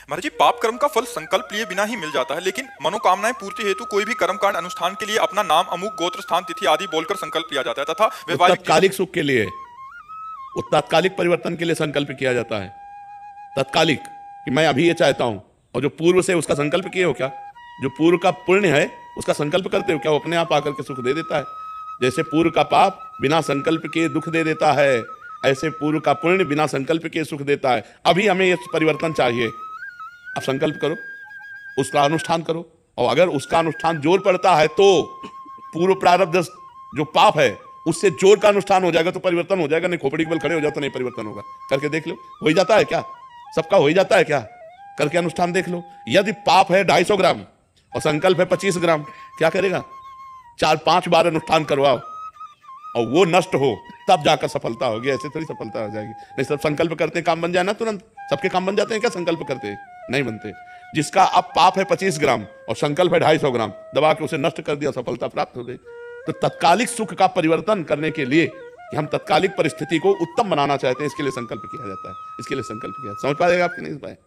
महाराज जी, पाप कर्म का फल संकल्प लिए बिना ही मिल जाता है, लेकिन मनोकामनाएं पूर्ति हेतु कोई भी कर्मकांड अनुष्ठान के लिए अपना नाम, अमुक गोत्र, स्थान, तिथि आदि बोलकर संकल्प लिया जाता है तथा वैवाहिक तात्कालिक सुख के लिए, वो तात्कालिक परिवर्तन के लिए संकल्प किया जाता है। तात्कालिक कि मैं अभी ये चाहता हूं, और जो पूर्व से उसका संकल्प किए हो क्या, जो पूर्व का पुण्य है उसका संकल्प करते हो क्या, वो अपने आप आकर के सुख दे देता है। जैसे पूर्व का पाप बिना संकल्प के दुख दे देता है, ऐसे पूर्व का पुण्य बिना संकल्प के सुख देता है। अभी हमें ये परिवर्तन चाहिए, अब संकल्प करो, उसका अनुष्ठान करो, और अगर उसका अनुष्ठान जोर पड़ता है तो पूर्व प्रारब्ध जो पाप है उससे जोर का अनुष्ठान हो जाएगा तो परिवर्तन हो जाएगा, नहीं खोपड़ी के बल खड़े हो जाओ तो नहीं परिवर्तन होगा। करके देख लो, हो ही जाता है क्या, सबका हो ही जाता है क्या, करके अनुष्ठान देख लो। यदि पाप है 250 ग्राम और संकल्प है 25 ग्राम, क्या करेगा, 4-5 बार अनुष्ठान करवाओ और वो नष्ट हो तब जाकर सफलता होगी, ऐसे थोड़ी सफलता हो जाएगी। नहीं, सब संकल्प करते काम बन जाए ना तुरंत, सबके काम बन जाते हैं क्या संकल्प करते, नहीं बनते। जिसका अब पाप है 25 ग्राम और संकल्प है 250 ग्राम, दबा के उसे नष्ट कर दिया, सफलता प्राप्त हो गई। तो तत्कालिक सुख का परिवर्तन करने के लिए कि हम तत्कालिक परिस्थिति को उत्तम बनाना चाहते हैं, इसके लिए संकल्प किया जाता है, इसके लिए संकल्प किया। समझ पाएगा आपके नहीं पाए।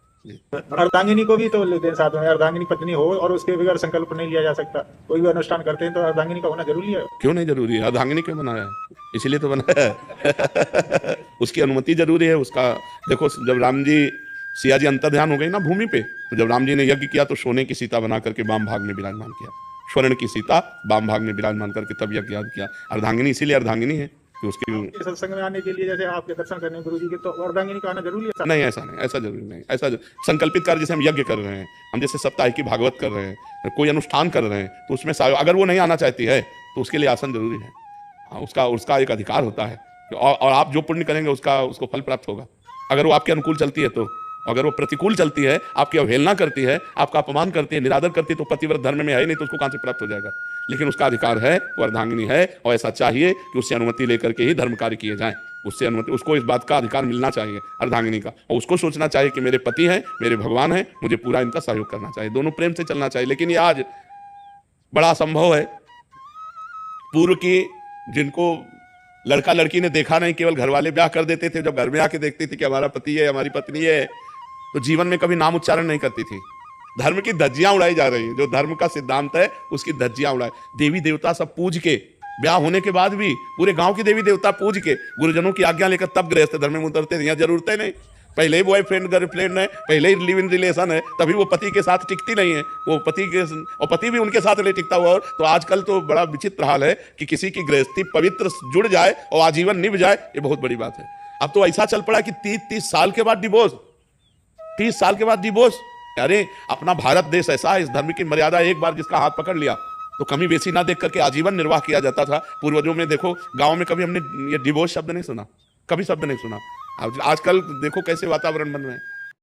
अर्धांगिनी को भी तो लेते हैं साथ में, अर्धांगिनी पत्नी हो और उसके बगैर संकल्प नहीं लिया जा सकता। कोई भी अनुष्ठान करते हैं तो अर्धांगिनी का होना जरूरी है। क्यों नहीं जरूरी है, अर्धांगिनी क्यों बनाया है, इसीलिए तो बनाया है उसकी अनुमति जरूरी है। उसका देखो, जब राम जी सिया जी अंतर्ध्यान हो गई ना भूमि पे, तो जब राम जी ने यज्ञ किया तो सोने की सीता बना करके वाम भाग में विराजमान किया, स्वर्ण की सीता वाम भाग में विराजमान करके तब यज्ञ याद किया। अर्धांगिनी इसीलिए अर्धांगिनी है कि उसकी सत्संग में आने के लिए, जैसे आपके दर्शन करने गुरु जी के, तो अर्धांगिनी का आना जरूरी है। नहीं, ऐसा नहीं, ऐसा जरूरी नहीं। ऐसा संकल्पित कार्य, जैसे हम यज्ञ कर रहे हैं, हम जैसे सप्ताह की भागवत कर रहे हैं, कोई अनुष्ठान कर रहे हैं, तो उसमें अगर वो नहीं आना चाहती है तो उसके लिए आसन जरूरी है। हाँ, उसका एक अधिकार होता है, और आप जो पुण्य करेंगे उसको फल प्राप्त होगा। अगर वो आपके अनुकूल चलती है तो, अगर वो प्रतिकूल चलती है, आपकी अवहेलना करती है, आपका अपमान करती है, निरादर करती है, तो पतिव्रत धर्म में है नहीं, तो उसको कहां से प्राप्त हो जाएगा। लेकिन उसका अधिकार है, वो अर्धांगिनी है, और ऐसा चाहिए कि उससे अनुमति लेकर के ही धर्म कार्य किए जाएं। उससे अनुमति, उसको इस बात का अधिकार मिलना चाहिए अर्धांगिनी का, और उसको सोचना चाहिए कि मेरे पति हैं, मेरे भगवान हैं, मुझे पूरा इनका सहयोग करना चाहिए, दोनों प्रेम से चलना चाहिए। लेकिन ये आज बड़ा असंभव है। पूर्व की जिनको लड़का लड़की ने देखा नहीं, केवल घर वाले ब्याह कर देते थे, जब घर में आके देखते थे कि हमारा पति है, हमारी पत्नी है, तो जीवन में कभी नाम उच्चारण नहीं करती थी। धर्म की धज्जियां उड़ाई जा रही हैं, जो धर्म का सिद्धांत है उसकी धज्जियां उड़ाई। देवी देवता सब पूज के, ब्याह होने के बाद भी पूरे गांव की देवी देवता पूज के, गुरुजनों की आज्ञा लेकर तब गृहस्थ धर्म में उतरते थे। यहाँ जरूरतें नहीं, पहले ही बॉयफ्रेंड गर्लफ्रेंड है, पहले ही लिव इन रिलेशन है, तभी वो पति के साथ टिकती नहीं है, वो पति के, और पति भी उनके साथ नहीं टिकता हुआ। तो आजकल तो बड़ा विचित्र हाल है कि किसी की गृहस्थी पवित्र जुड़ जाए और आजीवन निभ जाए, ये बहुत बड़ी बात है। अब तो ऐसा चल पड़ा कि 30 साल के बाद डिवोर्स, 30 साल के बाद डिवोर्स। अरे अपना भारत देश ऐसा है, इस धर्म की मर्यादा एक बार जिसका हाथ पकड़ लिया तो कमी बेसी ना देख करके आजीवन निर्वाह किया जाता था। पूर्वजों में देखो, गांव में कभी हमने ये डिवोर्स शब्द नहीं सुना, कभी शब्द नहीं सुना। आजकल देखो कैसे वातावरण बन रहे हैं।